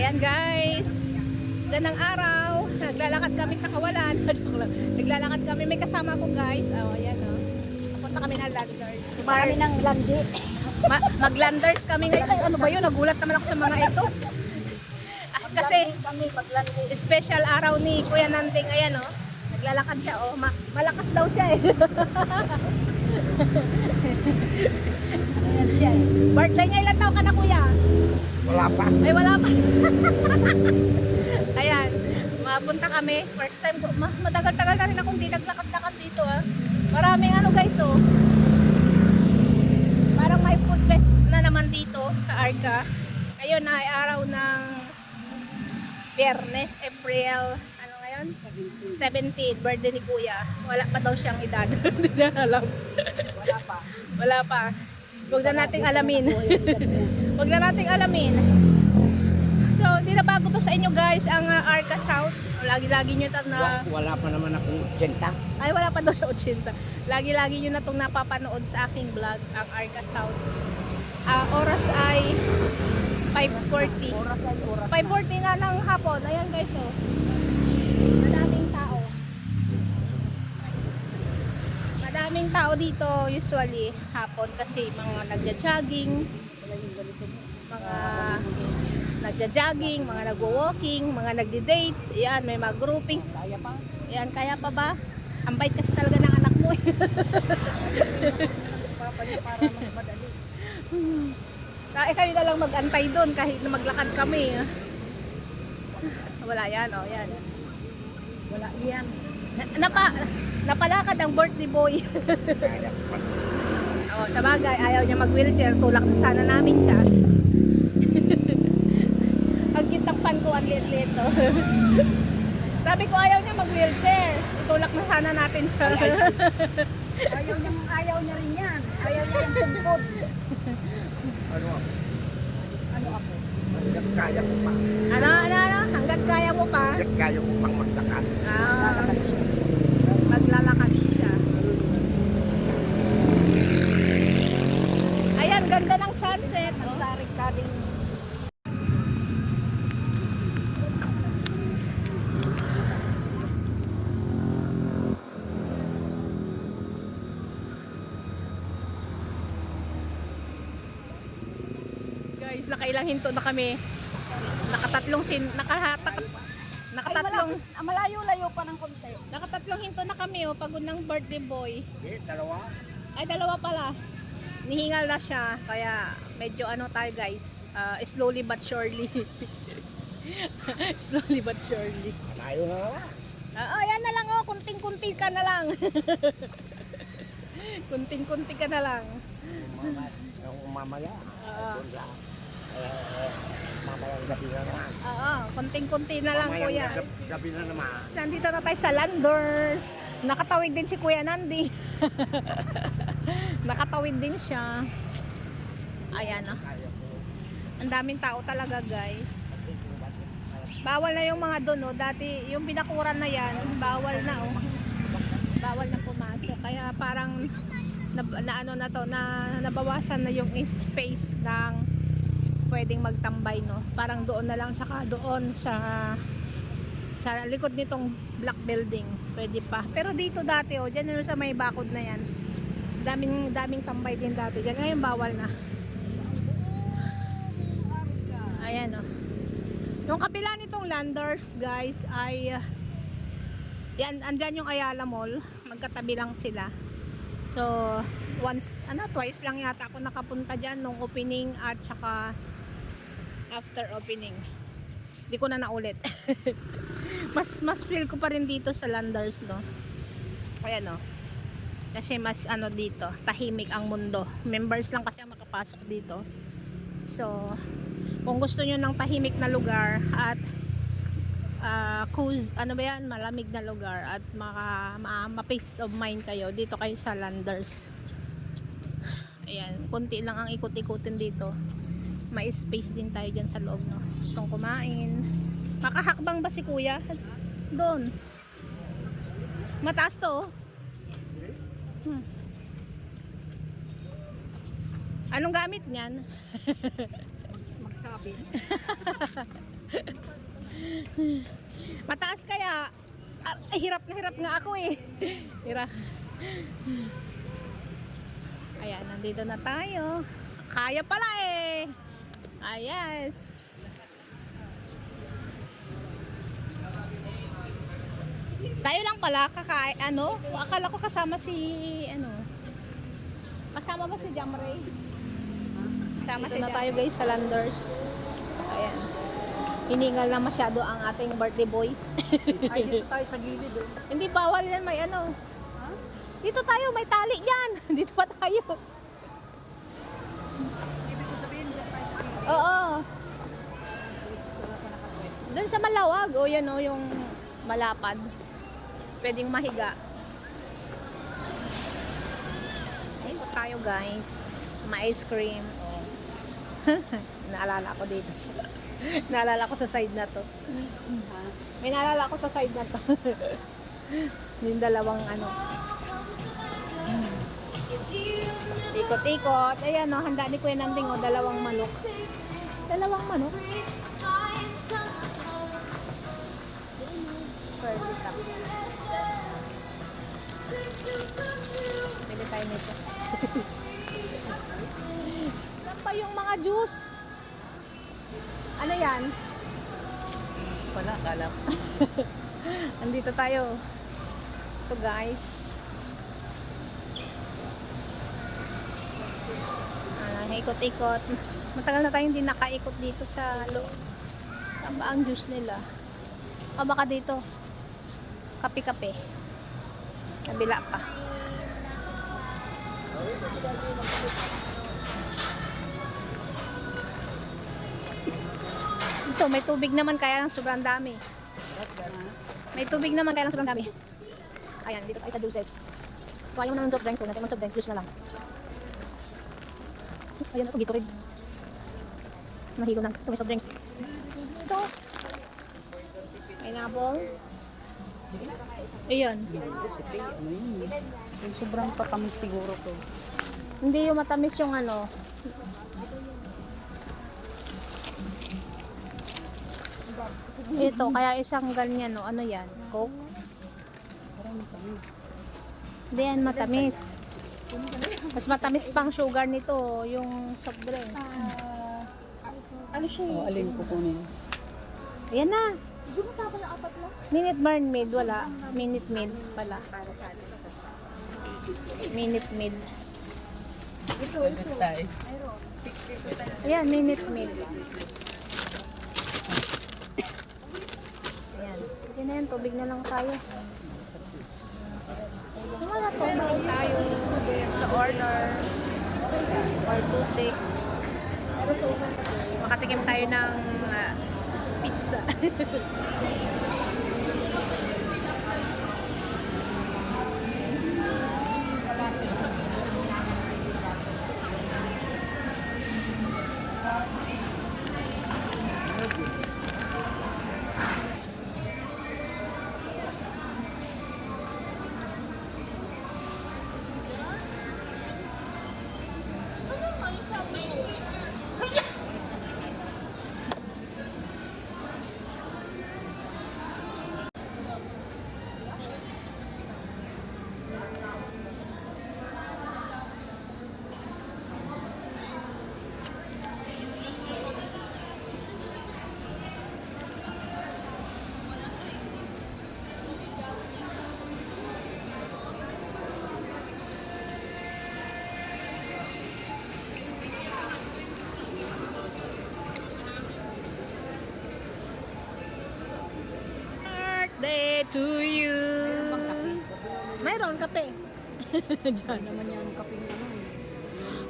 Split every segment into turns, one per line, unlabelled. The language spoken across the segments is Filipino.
Ayan guys, ganang araw, naglalakad kami sa kawalan. Naglalakad kami, may kasama ko guys. Oh, ayan oh. Papunta kami ng Landers.
Marami ng landi.
Mag-Landers kami ngayon. Ay, ano ba yun? Nagulat naman ako sa mga ito. Kasi
Kami maglandi.
special araw ni Kuya Nanding. Ayan oh. Naglalakad siya oh. Malakas daw siya eh.
Ayan siya eh.
Birthday niya, ilang taon ka na kuya?
Wala pa.
Ay, wala pa. Ayan, mapunta kami. First time ko, matagal-tagal na rin akong di naglakad-lakad dito ah. Maraming ano guys oh. Parang may food fest na naman dito sa Arca. Ngayon ay araw ng Biyernes, April, ano ngayon? 17, birthday ni kuya. Wala pa daw siyang edad. Hindi na alam.
Wala pa.
Wala pa. Huwag na nating alamin. Huwag na nating alamin. So, hindi na bago to sa inyo guys, ang Arca South. Lagi-lagi nyo ito na...
Wala pa naman akong senta.
Ay, wala pa daw siya 80. Lagi-lagi nyo na itong napapanood sa aking vlog, ang Arca South. Oras ay 5:40.
Oras ay oras.
5:40 na ng hapon. Ayan guys, oh. Madaming tao. Madaming tao dito usually hapon kasi mga nagja-jogging, mga nagwo-walking, mga nagdi-date. Ayan, may mga grouping.
Kaya pa.
Ayan, kaya pa ba? Ang bait kasi talaga ng anak mo.
Papa niya para mas madali.
Kaya kayo na lang mag-antay doon kahit na maglakad kami. Wala yan, oh, yan.
Wala yan.
Napalakad ang birthday boy.
Kaya pa.
Oh, sa bagay, ayaw niya mag-wheelchair. Tulak na sana namin siya. Ang kitang pan ko, ang liit-liit. Oh. Sabi ko, ayaw niya mag-wheelchair. Itulak na sana natin siya.
Ayaw niya rin yan. Ayaw niya yung tungkod.
Ano ako?
Ano ako?
Hanggat kaya ko pa.
Ano? Hanggat kaya mo pa.
Hanggat kaya ko pang maglakad.
Maglalakad siya. Ayan, ganda ng sunset.
Ang saring kading.
Guys, nakailang hinto na kami. Nakatatlong
Malayo-layo pa ng konti.
nakatatlong hinto na kami oh, pagod ng birthday boy.
Okay, dalawa.
Ay, dalawa pala. Nihingal na siya, kaya medyo ano tayo guys, slowly but surely. Slowly but surely.
Malayo na naman.
Yan na lang oh, kunting-kunti ka na lang. Kunting-kunti ka na lang.
Mamaya.
Oo.
Doon sa, mamayang gabi na naman.
Oo, kunting-kunti na lang kuya.
Mamayang gabi na naman.
Nandito na tayo sa Landers. Nakatawid din si Kuya Nandi. Nakatawid din siya. Ayan oh.
Kaya ko.
Ang daming tao talaga guys. Bawal na yung mga doon oh. Dati yung binakuran na yan, bawal na oh. Bawal na pumasok. Kaya parang nabawasan na yung space ng pwedeng magtambay no. Parang doon na lang, saka doon sa likod nitong black building pwede pa. Pero dito dati oh, diyan sa may bakod na yan. Daming tambay din dati diyan. Ngayon bawal na. Ayan oh. Yung kapila nitong Landers guys ay yan, andyan yung Ayala Mall. Magkatabi lang sila. So, twice lang yata ako nakapunta dyan nung opening at saka after opening. Hindi ko na naulit. mas feel ko pa rin dito sa Landers, no? Ayan, no? Kasi mas ano dito, tahimik ang mundo. Members lang kasi ang makapasok dito. So, kung gusto nyo ng tahimik na lugar at malamig na lugar at ma-peace of mind kayo, dito kayo sa Landers. Ayan, konti lang ang ikot-ikutin dito. May space din tayo dyan sa loob, no? Gustong kumain. Makahakbang ba si kuya? Doon. Mataas to, oh. Anong gamit niyan?
Magsabi.
Mataas kaya. Hirap na hirap nga ako eh. Hirap. Ayan, nandito na tayo. Kaya pala eh. Ah, yes. Tayo lang pala akala ko kasama si kasama ba si Jamray? Kasama si na tayo guys sa Landers. Ayan. Hiningal na masyado ang ating birthday boy.
Ay, dito tayo sa gilid eh.
Hindi bawal yan, may ano.
Ha?
Dito tayo, may tali yan. Dito pa tayo.
Ibig ko sabihin, dito tayo sa gilid.
Oo. Doon sa malawag, o yan o, yung malapad. Pwedeng mahiga. Ayun tayo guys. May ice cream. Oh. Naalala ko dito siya. Naalala ko sa side na to. May naalala ko sa side na to. Yung dalawang ano. Ikot-ikot. Ayan o, handa ni Kuya Nanding o, dalawang manok. Dalawang manok. Curly cups. Bili tayo nito. Saan pa yung mga juice? Ano yan?
Juice pala, kala ko.
Andito tayo. Ito guys. Ikot-ikot. Matagal na tayong hindi nakaikot dito sa loob. Saan ba ang juice nila? O baka dito. Kape-kape. Nabila pa. Ito, may tubig naman kaya lang sobrang dami. May tubig naman kaya lang sobrang dami. Ayan, dito tayo sa juices. Kung ayaw mo naman soft drinks, natin mag soft drinks, juice na lang. Ayan ako, Gatorade. Nahilo lang. Ito may soft drinks. Ito. Pineapple. Ayan.
Ano yun? Yung sobrang patamis siguro to.
Hindi yung matamis yung ano. Ito, kaya isang ganyan, no? Ano yan? Coke?
Parang matamis.
Hindi yan matamis. Mas matamis pang sugar nito, yung soft drinks.
Ano siya? O, alin ko kunin?
Ayan na. Minute Maid, wala. Minute Maid pala. Minute Maid.
Ito.
Ayan, Minute Maid. Ayan. Yan na yan, tubig na lang tayo. Wala to. Meron tayo sa order. 426. Makatikim tayo ng pizza. Birthday to you. Mayroon kape. Diyan.
Naman yan, kaping naman.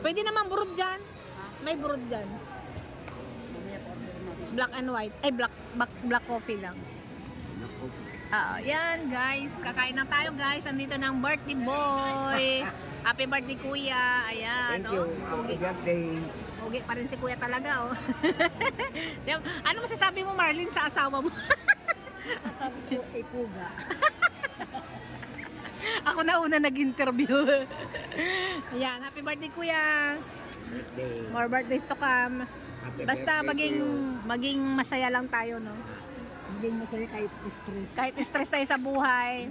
Pwede naman burod dyan. May burod dyan.
Mamaya pa order natin.
Black and white. Ay, black coffee lang. Yan guys. Kakain na tayo guys. Andito ng birthday boy. Happy birthday kuya. Ayan.
Thank you. Happy birthday.
Ugi pa rin si kuya talaga. Oh. Ano masasabi mo Marlene sa asawa mo?
Sasabi ko, ay puga.
Ako na una nag-interview. Ayan. Happy birthday kuya.
Birthday.
More birthdays to come. Basta maging masaya lang tayo, no?
Hindi masaya kahit stress.
Kahit stress tayo sa buhay,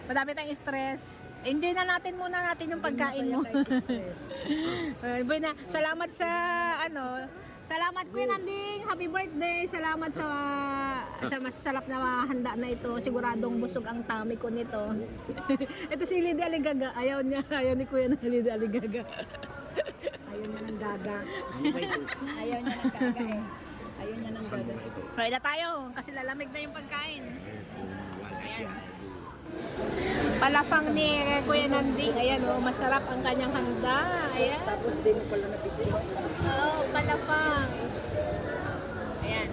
madami tayong stress, enjoy na natin muna yung pagkain mo.
Kahit stress.
Boy na, salamat sa salamat Kuya Nanding, happy birthday. Salamat sa masarap na handa na ito. Siguradong busog ang tummy ko nito. Ito si Lydia Aligaga. Ayaw ni Kuya na Lydia Aligaga.
Ayaw niya ng gaga. Ayaw niya ng gaga eh. Ayaw niya ng gaga.
Ready na tayo kasi lalamig na yung pagkain. Ayan. Palafang ni Kuya Nanding. Ayan oh, masarap ang kanyang handa. Ayan.
Tapos din pala nabigyan.
Oh, palafang. Ayan.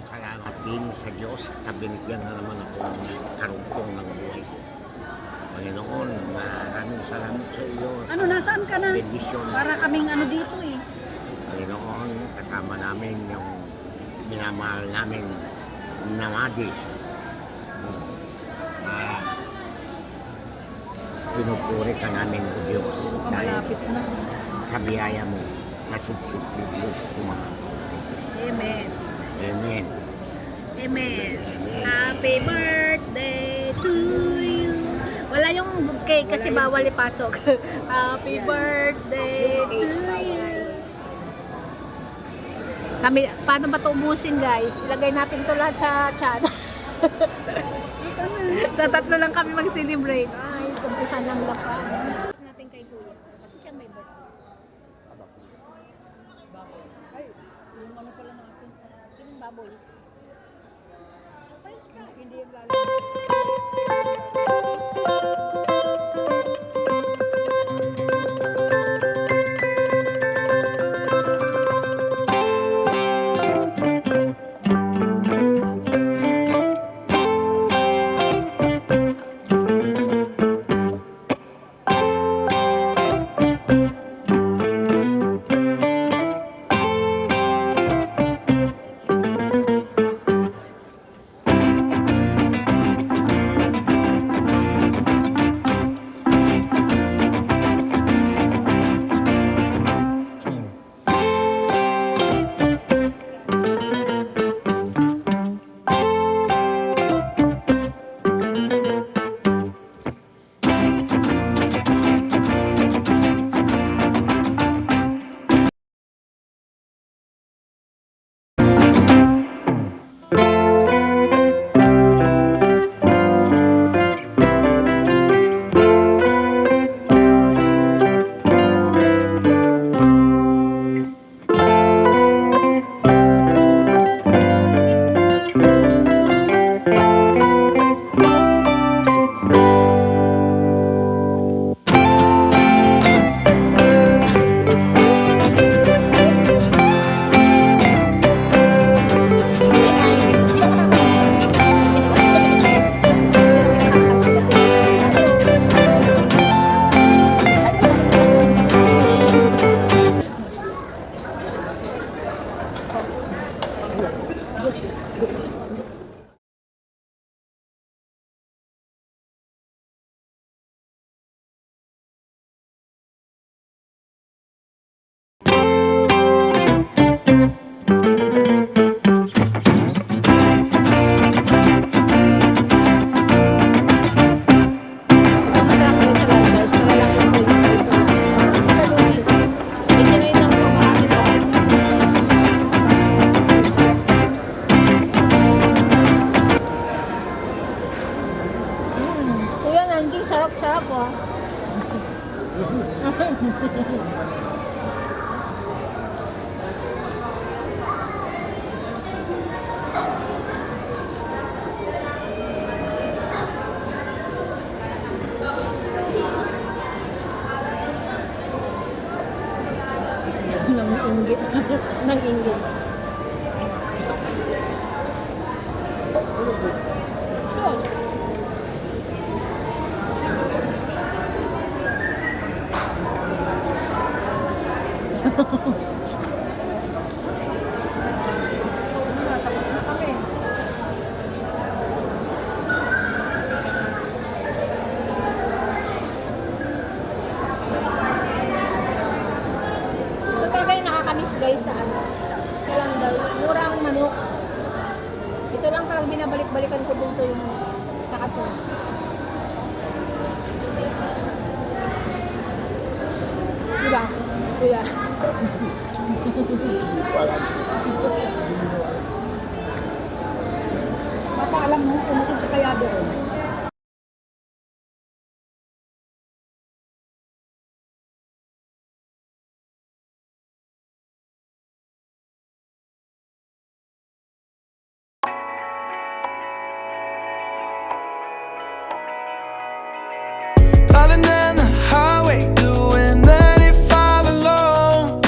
Salamat din sa Diyos na binigyan na naman ako ng karugtong ng buhay. Panginoon, maraming salamat sa iyo.
Ano, nasaan ka na?
Bendisyon.
Para kaming ano dito eh.
Panginoon, kasama namin yung minamahal namin na Madis. Pinupuri ka namin, O Diyos, dahil
Malapit na.
sa biyaya mo, nasubsub mo kumakas.
Amen.
Amen.
Amen. Happy birthday to you. Wala yung cake kasi bawal ipasok. Happy birthday to you. Kami, paano ba ito ubusin guys? Ilagay natin ito lahat sa chat. Tatatlo lang kami mag-celebrate. Ay, sumpisan ng lapan. Natin kay Kuya. Kasi siya may birthday.
Ay, yung ano pala natin.
Sinong baboy?
Hindi yung lalo. Sarap-sarap oh.
Nang inggit. Nang inggit. Ito talaga yung nakakamiss guys sa ano. pag binabalik-balikan ko dito yung nakato. Diba? Kuya.
Baka alam mo, umusog ka kaya doon.
Driving down the highway, doing 95 alone.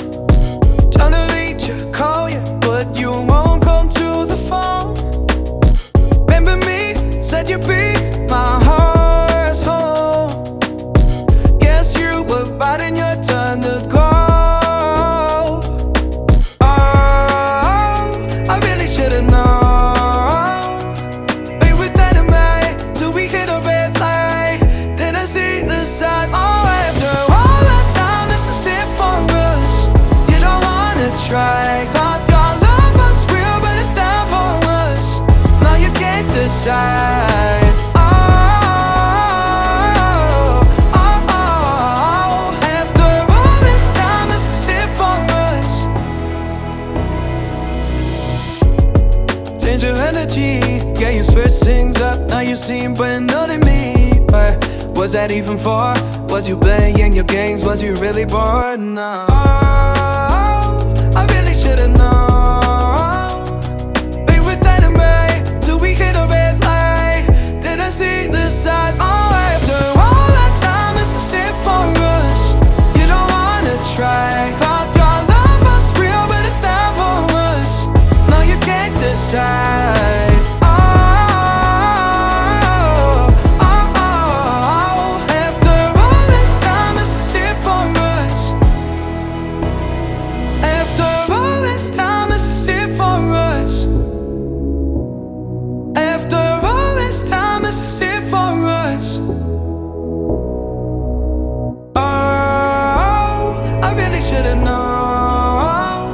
Trying to reach you, call you, but you won't come to the phone. Remember me, said you'd be my heart's home. Guess you were biding your turn to go. Oh, I really should've known. We were dynamite till we hit a red light. Then I see the signs. Oh, after all that time, this is it for us. You don't wanna try. Thought your love was real, but it's down for us. Now you can't decide. Oh, oh, oh. After all this time, this is it for us. Change your energy, yeah, you switch things up. Now you seem brand new to me. But was that even for? Was you playing your games? Was you really bored? No. Oh, I really should've known. We were dynamite till we hit a red light. Then I see the signs. Oh, after all that time, this is it for us. You don't wanna try. Thought your love was real, but it's down for us. Now you can't decide. Oh, oh, oh. After all this time, this is it for us. After all this time, this is it for us. After all this time, this is it for us. Oh, I really should've known.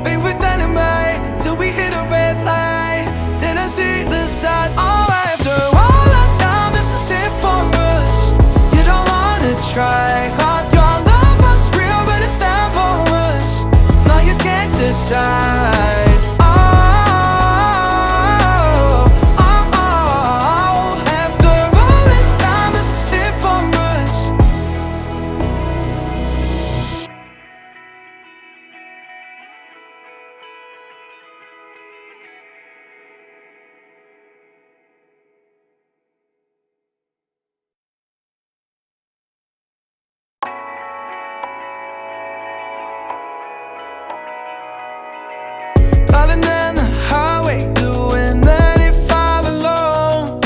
We were dynamite till we hit a red light. Then I see the side. Oh, after all that time, this is it for us. You don't wanna try. Thought your love was real, but it's down for us. Now you can't decide. Oh, oh, oh. After all this time, this is it for us. Driving down the highway, doing 95 alone.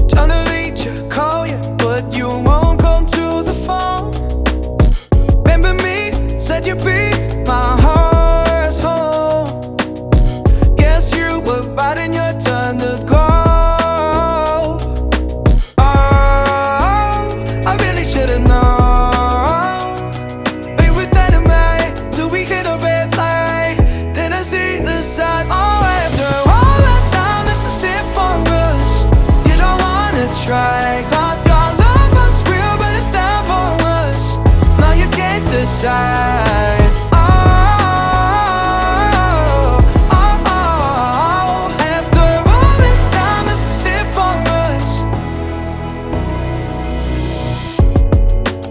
Trying to reach you, call you, but you won't come to the phone. Remember me, said you'd be my heart's home. Guess you were biding your turn to go. Oh, I really should've known. We were dynamite till we hit a red light. Then I see the signs. Oh, after all that time, this is it for us. You don't wanna try. Thought your love was real, but it's down for us. Now you can't decide. Oh, oh, oh. After all this time, this is it for us.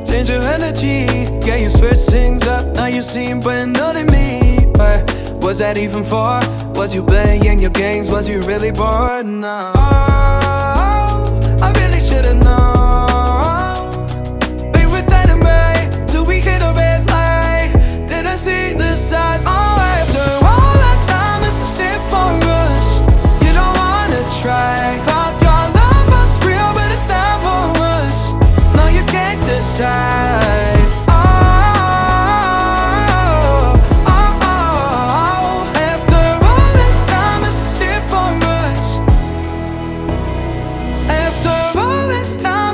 Change your energy, yeah, you switch things up. Now you seem brand new to me. But was that even for? Was you playing your games? Was you really bored? No. Oh, I really should've known. We were dynamite till we hit a red light. Then I see the signs. Oh, after all that time, this is it for us. You don't wanna try. Thought your love was real, but it's down for us. Now you can't decide. Oh, oh, oh. After all this time, this is it for us. After all this time.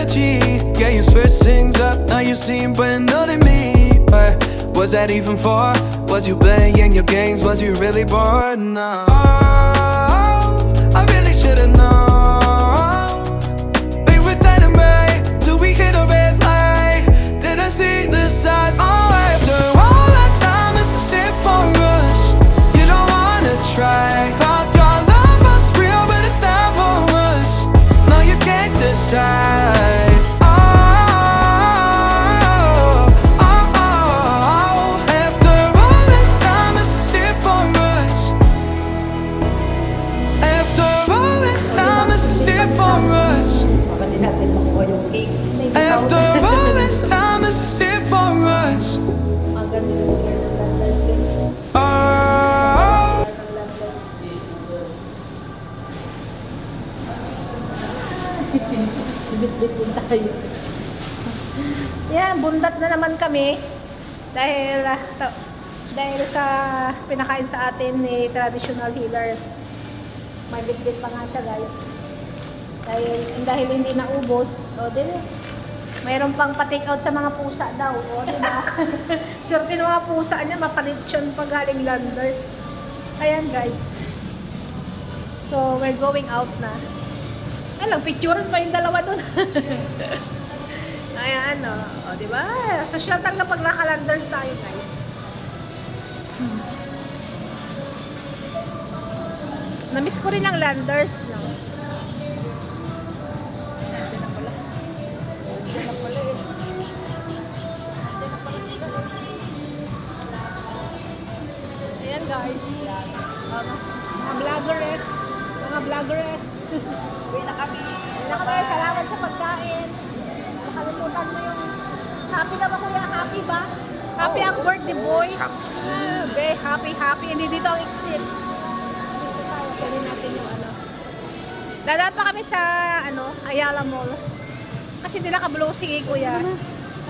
trilogy. Yeah, you switch things up, now you seem brand new to me. But was that even for? Was you playing your games? Was you really bored? No. Oh, I really should've known. They were dynamite till we hit a red light. Didn't see the signs. Oh, after all that time, this is it for us. You don't wanna try. Thought your love was real, but it never was. No, you can't decide. Oh, oh, oh. After all this time, this is it for us. After all this time, this is it for us.
Baka din natin makuha yung cake.
After all this time, this is it for us.
Ang ganda ng landers guys.
Oh.
Bit-bit din tayo.
Yan, bundat na naman kami dahil sa pinakain sa atin ni traditional healer. May bitbit pa nga siya guys. Dahil hindi naubos. O din mayroon pang pa-take out sa mga pusa daw. O di ba? Swerte ng mga pusa niya, mapalitsyon pa galing landers. Ayan guys. So we're going out na. Ay, nagpicturean pa yung dalawa doon. Ayan, o, di ba? Social talaga pag naka-landers tayo, guys. Namiss ko rin ang landers, no? Ayan, guys. Mga vloggeress. Mga vloggeress.
Uwi na kami.
Salamat sa pagkain. Nakalimutan mo yung happy ka ba kuya? Happy ba? Happy ang birthday boy? Okay, happy. Hindi dito ang exit. Dito tayo. Kunin natin yung ano. Dadaan pa kami sa Ayala Mall. Kasi hindi naka-blue si kuya.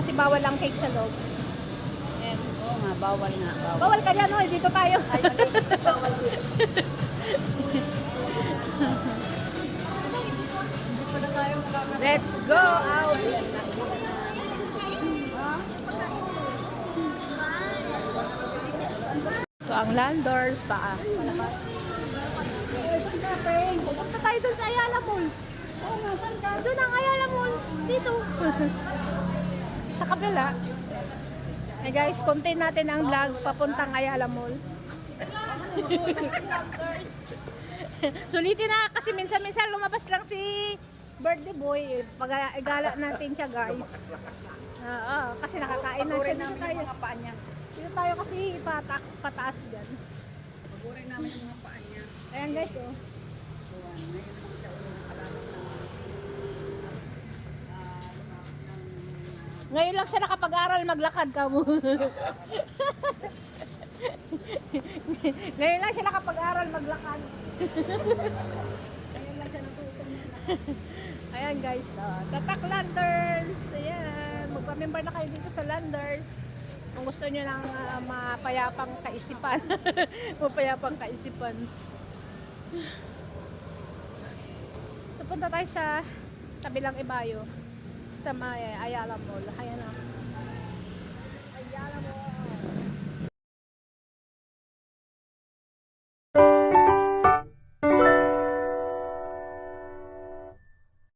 Kasi bawal ang cake sa loob. Ayan.
Oo nga, bawal nga.
Bawal ka dyan, hoy. Dito tayo.
Bawal dito.
Let's go out. Ito ang landers pa. Pupunta tayo dun sa Ayala Mall. Oo nga, saan ka? Doon ang Ayala Mall. Dito. Sa kabila. Eh guys, contain natin ang vlog papuntang Ayala Mall. Sulitin na kasi minsan-minsan lumabas lang si birthday boy. Pag-igala natin siya guys. Oo, kasi nakakain na siya. Dito tayo. Dito tayo kasi pataas dyan.
Pagurin namin yung mga paa niya.
Ayan guys, oh. Ngayon lang siya nakapag-aral maglakad ka mo. Ngayon lang siya nakapag-aral maglakad. Ngayon lang siya natutong. Ayan guys, Tatak Landers. Ayan, magpa-member na kayo dito sa Landers. Kung gusto nyo ng mapayapang kaisipan. Mapayapang kaisipan. So punta tayo sa kabilang ibayo. Sa may Ayala Mall. Ayan na.